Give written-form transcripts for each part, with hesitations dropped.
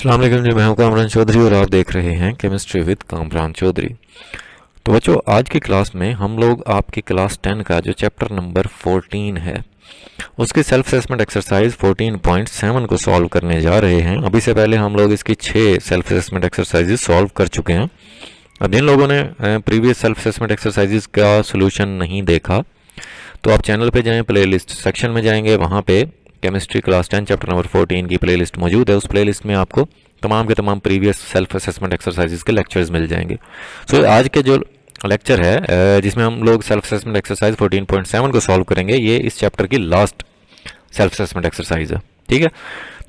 अस्सलाम वालेकुम जी, मैं हूं कामरान चौधरी और आप देख रहे हैं केमिस्ट्री विद कामरान चौधरी। तो बच्चों, आज की क्लास में हम लोग आपकी क्लास 10 का जो चैप्टर नंबर 14 है उसकी सेल्फ असेसमेंट एक्सरसाइज 14.7 को सॉल्व करने जा रहे हैं। अभी से पहले हम लोग इसकी 6 सेल्फ असेसमेंट एक्सरसाइजेज सॉल्व कर चुके हैं। और जिन लोगों ने प्रीवियस सेल्फ असेसमेंट एक्सरसाइजेज का सोल्यूशन नहीं देखा तो आप चैनल पे जाएं, प्लेलिस्ट सेक्शन में जाएंगे, वहाँ पे केमिस्ट्री क्लास 10 चैप्टर नंबर 14 की प्लेलिस्ट मौजूद है। उस प्लेलिस्ट में आपको तमाम के तमाम प्रीवियस सेल्फ असेसमेंट एक्सरसाइजेज के लेक्चर्स मिल जाएंगे। सो आज के जो लेक्चर है जिसमें हम लोग सेल्फ असेसमेंट एक्सरसाइज 14.7 को सॉल्व करेंगे, ये इस चैप्टर की लास्ट सेल्फ असेसमेंट एक्सरसाइज है। ठीक है,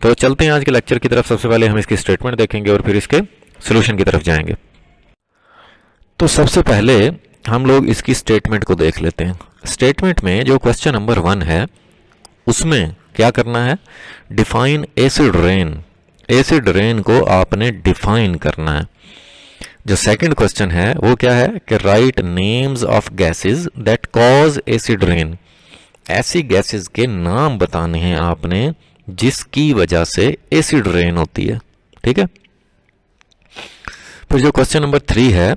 तो चलते हैं आज के लेक्चर की तरफ। सबसे पहले हम इसकी स्टेटमेंट देखेंगे और फिर इसके सोल्यूशन की तरफ जाएंगे। तो सबसे पहले हम लोग इसकी स्टेटमेंट को देख लेते हैं। स्टेटमेंट में जो क्वेश्चन नंबर 1 है उसमें क्या करना है, define acid rain. Acid rain को आपने डिफाइन करना है। जो सेकंड क्वेश्चन है वो क्या है कि right names of gases that cause acid rain. ऐसी गैसेस के नाम बताने हैं आपने जिसकी वजह से एसिड रेन होती है। ठीक है, फिर जो क्वेश्चन नंबर 3 है,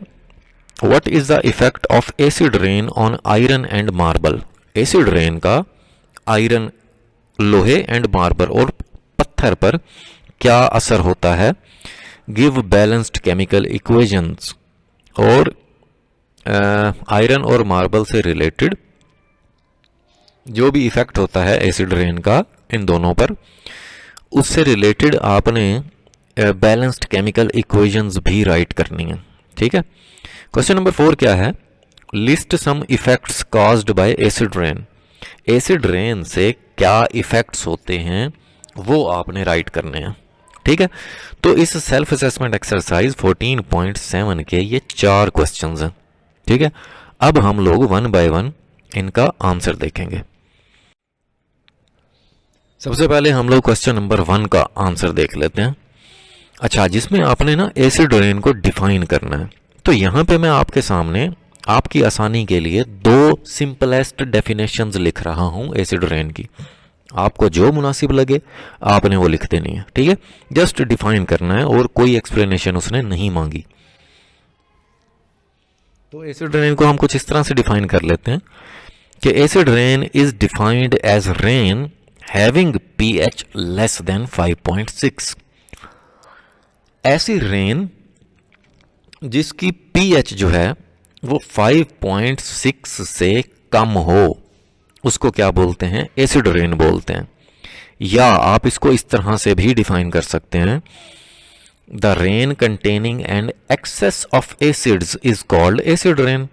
what is the effect of acid rain on iron and marble. Acid rain का आयरन, लोहे एंड मार्बल और पत्थर पर क्या असर होता है। Give balanced chemical equations. और आयरन और मार्बल से रिलेटेड जो भी इफेक्ट होता है एसिड रेन का इन दोनों पर, उससे रिलेटेड आपने बैलेंस्ड केमिकल इक्वेशंस भी राइट करनी है। ठीक है, क्वेश्चन नंबर 4 क्या है, list some effects caused by acid rain. Acid rain से क्या इफेक्ट्स होते हैं वो आपने राइट करने हैं। ठीक है, तो इस सेल्फ असेसमेंट एक्सरसाइज 14.7 के ये 4 क्वेश्चंस हैं। ठीक है, अब हम लोग 1 बाय 1 इनका आंसर देखेंगे। सबसे पहले हम लोग क्वेश्चन नंबर 1 का आंसर देख लेते हैं। अच्छा, जिसमें आपने ना एसिड रेन को डिफाइन करना है, तो यहां पे मैं आपके सामने आपकी आसानी के लिए 2 सिंपलेस्ट डेफिनेशंस लिख रहा हूं एसिड रेन की। आपको जो मुनासिब लगे आपने वो लिख देनी है। ठीक है, जस्ट डिफाइन करना है और कोई एक्सप्लेनेशन उसने नहीं मांगी। तो एसिड रेन को हम कुछ इस तरह से डिफाइन कर लेते हैं कि acid rain is defined as rain having pH less than 5.6। ऐसी रेन जिसकी pH जो है वो 5.6 से कम हो, उसको क्या बोलते हैं, एसिड रेन बोलते हैं। या आप इसको इस तरह से भी डिफाइन कर सकते हैं, the rain containing and excess of acids is called acid rain.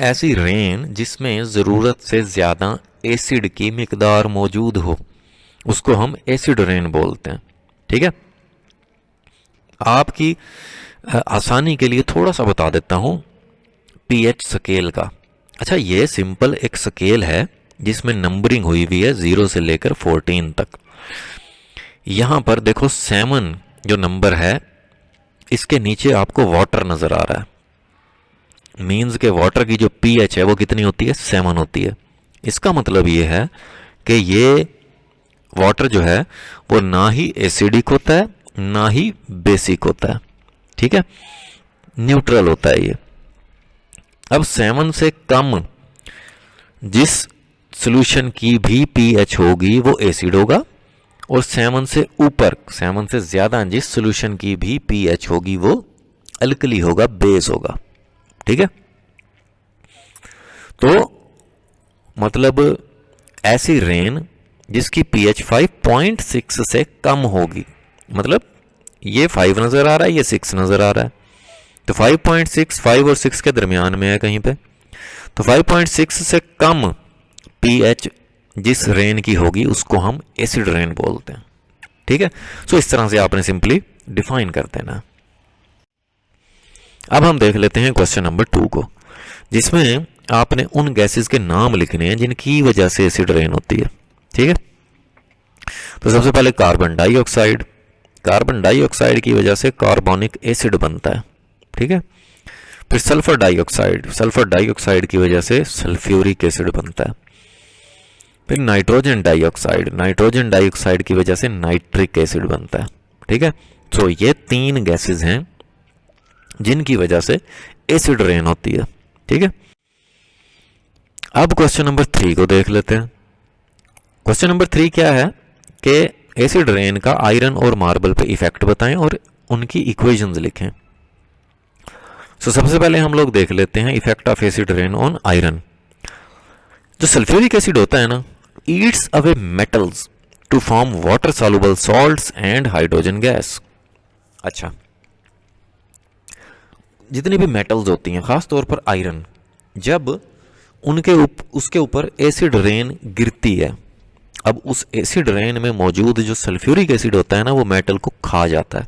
ऐसी रेन जिसमें जरूरत से ज्यादा एसिड की मिकदार मौजूद हो उसको हम एसिड रेन बोलते हैं। ठीक है, आपकी आसानी के लिए थोड़ा सा बता देता हूं pH स्केल का। अच्छा, ये सिंपल एक स्केल है जिसमें नंबरिंग हुई हुई है 0 से लेकर 14 तक। यहां पर देखो 7 जो नंबर है, इसके नीचे आपको वाटर नजर आ रहा है। मींस के वाटर की जो pH है वो कितनी होती है, 7 होती है। इसका मतलब ये है कि ये वाटर जो है वो ना ही एसिडिक होता है ना ही बेसिक होता है। ठीक है, न्यूट्रल होता है ये। अब 7 से कम जिस सॉल्यूशन की भी pH होगी वो एसिड होगा, और 7 से ऊपर, 7 से ज्यादा जिस सॉल्यूशन की भी pH होगी वो अल्कली होगा, बेस होगा। ठीक है, तो मतलब ऐसी रेन जिसकी pH 5.6 से कम होगी, मतलब ये 5 नजर आ रहा है, ये 6 नजर आ रहा है, तो 5.6 5 और 6 के दरमियान में है कहीं पे। तो 5.6 से कम pH जिस रेन की होगी उसको हम एसिड रेन बोलते हैं। ठीक है, सो इस तरह से आपने सिंपली डिफाइन कर देना। अब हम देख लेते हैं क्वेश्चन नंबर 2 को, जिसमें आपने उन गैसेस के नाम लिखने हैं जिनकी वजह से एसिड रेन होती है। ठीक है, तो सबसे पहले कार्बन डाइऑक्साइड। कार्बन डाइऑक्साइड की वजह से कार्बोनिक एसिड बनता है। ठीक है, फिर सल्फर डाइऑक्साइड, सल्फर डाइऑक्साइड की वजह से सल्फ्यूरिक एसिड बनता है। फिर नाइट्रोजन डाइऑक्साइड, नाइट्रोजन डाइऑक्साइड की वजह से नाइट्रिक एसिड बनता है। ठीक है। तो ये 3 गैसेस हैं जिनकी वजह से एसिड रेन होती है, ठीक है। अब क्वेश्चन नंबर 3 को देख लेते हैं। क्वेश्चन नंबर 3 क्या है कि एसिड रेन का आयरन और मार्बल पे इफेक्ट बताएं और उनकी इक्वेशंस लिखें। सो सबसे पहले हम लोग देख लेते हैं effect of acid rain on iron. जो सल्फ्यूरिक एसिड होता है ना, eats away metals to form water soluble salts and hydrogen gas. अच्छा, जितनी भी मेटल्स होती हैं, खास तौर पर आयरन, जब उसके ऊपर एसिड रेन गिरती है, अब उस एसिड रेन में मौजूद जो सल्फ्यूरिक एसिड होता है ना, वो मेटल को खा जाता है,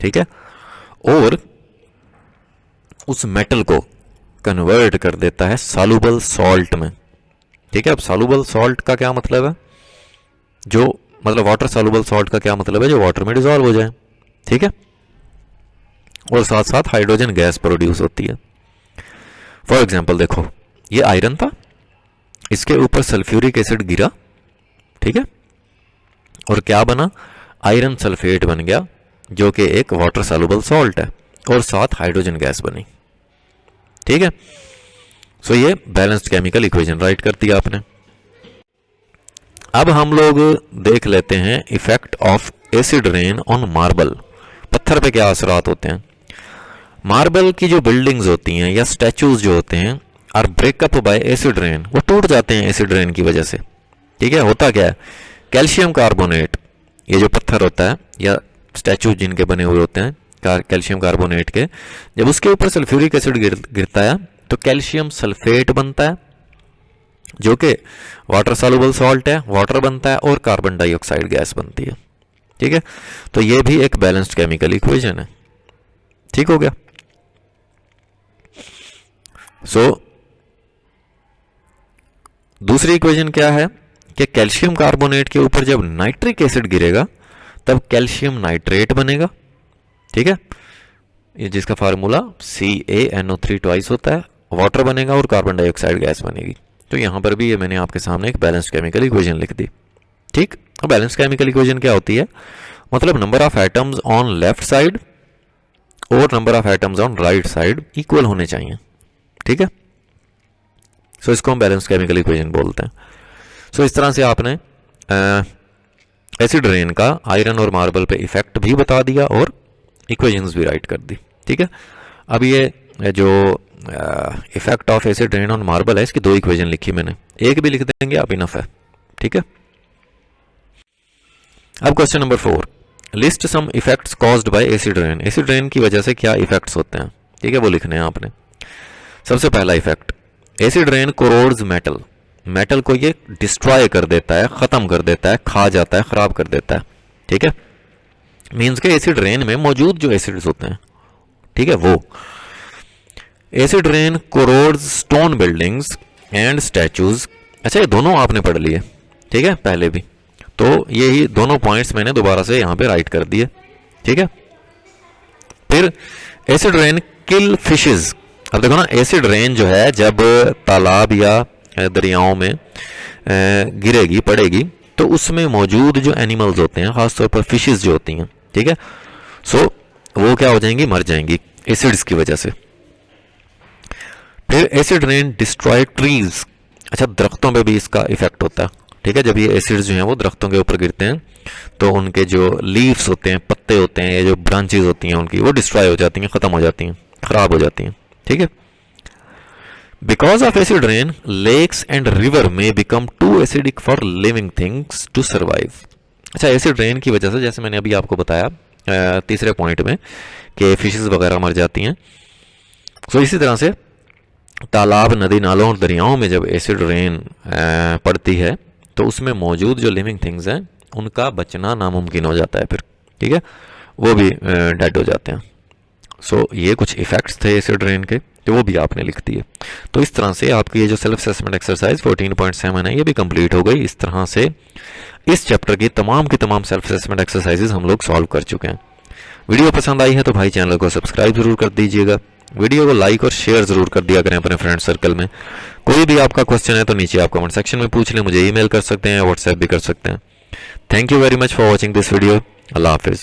ठीक है, और उस मेटल को कन्वर्ट कर देता है सॉल्युबल सॉल्ट में, ठीक है। अब सॉल्युबल सॉल्ट का क्या मतलब है, जो मतलब वाटर सॉल्युबल सॉल्ट का क्या मतलब है, जो वाटर में डिसॉल्व हो जाए, ठीक है, और साथ साथ हाइड्रोजन गैस प्रोड्यूस होती है। फॉर एग्जाम्पल देखो, ये आयरन था, इसके ऊपर सल्फ्यूरिक एसिड गिरा, ठीक है, और क्या बना, आयरन सल्फेट बन गया, जो कि एक वाटर सॉल्युबल सॉल्ट है, और साथ हाइड्रोजन गैस बनी, ठीक है। सो ये बैलेंस्ड केमिकल इक्वेशन राइट कर दिया आपने। अब हम लोग देख लेते हैं effect of acid rain on marble. पत्थर पे क्या असरात होते हैं। मार्बल की जो बिल्डिंग्स होती हैं या स्टैचूज जो होते हैं are break up by acid rain, वो टूट जाते हैं एसिड रेन की वजह से, ठीक है। होता क्या है, कैल्शियम कार्बोनेट, ये जो पत्थर होता है या स्टैचू जिनके बने हुए होते हैं कैल्शियम कार्बोनेट के, जब उसके ऊपर सल्फ्यूरिक एसिड गिरता है तो कैल्शियम सल्फेट बनता है, जो कि वाटर सॉल्युबल सॉल्ट है, वाटर बनता है और कार्बन डाइऑक्साइड गैस बनती है, ठीक है। तो ये भी एक बैलेंस्ड केमिकल इक्वेशन है, ठीक हो गया। सो दूसरी इक्वेशन क्या है कि कैल्शियम कार्बोनेट के ऊपर जब नाइट्रिक एसिड गिरेगा तब कैल्शियम नाइट्रेट बनेगा, ठीक है, ये जिसका फार्मूला CaNO3 ट्वाइस होता है, वाटर बनेगा और कार्बन डाइऑक्साइड गैस बनेगी। तो यहां पर भी ये मैंने आपके सामने एक बैलेंस्ड केमिकल इक्वेशन लिख दी, ठीक। बैलेंस्ड केमिकल इक्वेशन क्या होती है, मतलब number of atoms on left side और number of atoms on right side equal होने चाहिए, ठीक है। सो इसको हम बैलेंस्ड केमिकल इक्वेशन बोलते हैं। सो इस तरह से आपने एसिड रेन का आयरन और मार्बल पे इफेक्ट भी बता दिया और इक्वेशंस भी राइट कर दी, ठीक है। अब ये जो effect of acid rain on marble है, इसकी 2 इक्वेशन लिखी मैंने, एक भी लिख देंगे आप, इनफ है, ठीक है। अब question number 4, list some effects caused by acid rain. Acid rain की वजह से क्या इफेक्ट्स होते हैं, ठीक है, वो लिखने हैं आपने। सबसे पहला effect, acid rain corrodes metal, metal को ये डिस्ट्रॉय कर देता है, खत्म कर देता है, खा जाता है, खराब कर देता है, ठीक है। मीन्स के एसिड रेन में मौजूद जो एसिड्स होते हैं, ठीक है, वो acid rain corrodes stone buildings and statues. अच्छा, ये दोनों आपने पढ़ लिए, ठीक है, पहले भी, तो यही दोनों पॉइंट्स मैंने दोबारा से यहां पे राइट कर दिए, ठीक है। फिर एसिड रेन किल फिशेज। अब देखो ना, एसिड रेन जो है जब तालाब या दरियाओं में गिरेगी, पड़ेगी, तो उसमें मौजूद जो एनिमल्स होते हैं, खासतौर पर फिशेज जो होती हैं, ठीक है, सो वो क्या हो जाएंगी, मर जाएंगी एसिड्स की वजह से। फिर एसिड रेन डिस्ट्रॉय ट्रीज। अच्छा, दरख्तों पे भी इसका इफेक्ट होता है, ठीक है। जब ये एसिड्स जो हैं वो दरख्तों के ऊपर गिरते हैं तो उनके जो लीव्स होते हैं, पत्ते होते हैं, ये जो ब्रांचेज होती हैं उनकी, वो डिस्ट्रॉय हो जाती हैं, खत्म हो जाती हैं, खराब हो जाती हैं, ठीक है। Because of acid rain lakes and river में become too acidic for living things to survive. अच्छा, एसिड रेन की वजह से, जैसे मैंने अभी आपको बताया तीसरे पॉइंट में, कि फिशेस वगैरह मर जाती हैं। सो इसी तरह से तालाब, नदी नालों और दरियाओं में जब एसिड रेन पड़ती है तो उसमें मौजूद जो लिविंग थिंग्स हैं उनका बचना नामुमकिन हो जाता है, फिर, ठीक है, वो भी डेड हो जाते हैं। सो ये कुछ इफेक्ट्स थे एसिड रेन के, तो वो भी आपने लिख दिए। तो इस तरह से आपकी ये जो सेल्फ असेसमेंट एक्सरसाइज 14.7 है, ये भी कंप्लीट हो गई। इस तरह से इस चैप्टर की तमाम सेल्फ असेसमेंट एक्सरसाइजेज हम लोग सॉल्व कर चुके हैं। वीडियो पसंद आई है तो भाई चैनल को सब्सक्राइब जरूर कर दीजिएगा, वीडियो को लाइक और शेयर जरूर कर दिया करें अपने फ्रेंड सर्कल में। कोई भी आपका क्वेश्चन है तो नीचे आप कमेंट सेक्शन में पूछ लें, मुझे ईमेल कर सकते हैं, व्हाट्सएप भी कर सकते हैं। Thank you very much for watching this video. अल्लाह हाफिज़।